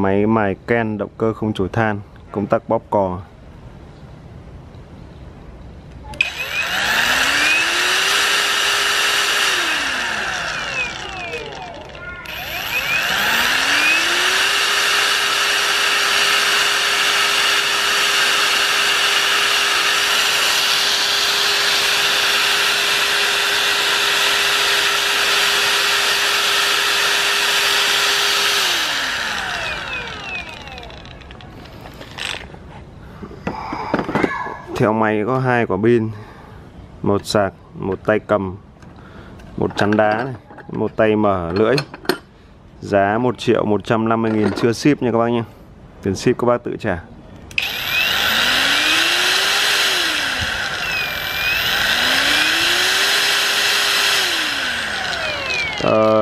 máy mài ken động cơ không chổi than, công tắc bóp cò. Theo máy có 2 quả pin, một sạc, một tay cầm, một chắn đá này, một tay mở lưỡi. Giá 1.150.000 chưa ship nha các bác nhé. Tiền ship các bác tự trả.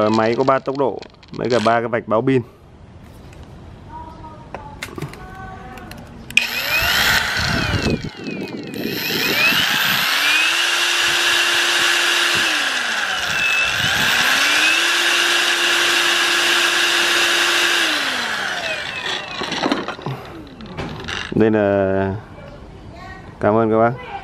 Máy có 3 tốc độ, mấy cả 3 cái vạch báo pin. Đây là, cảm ơn các bác.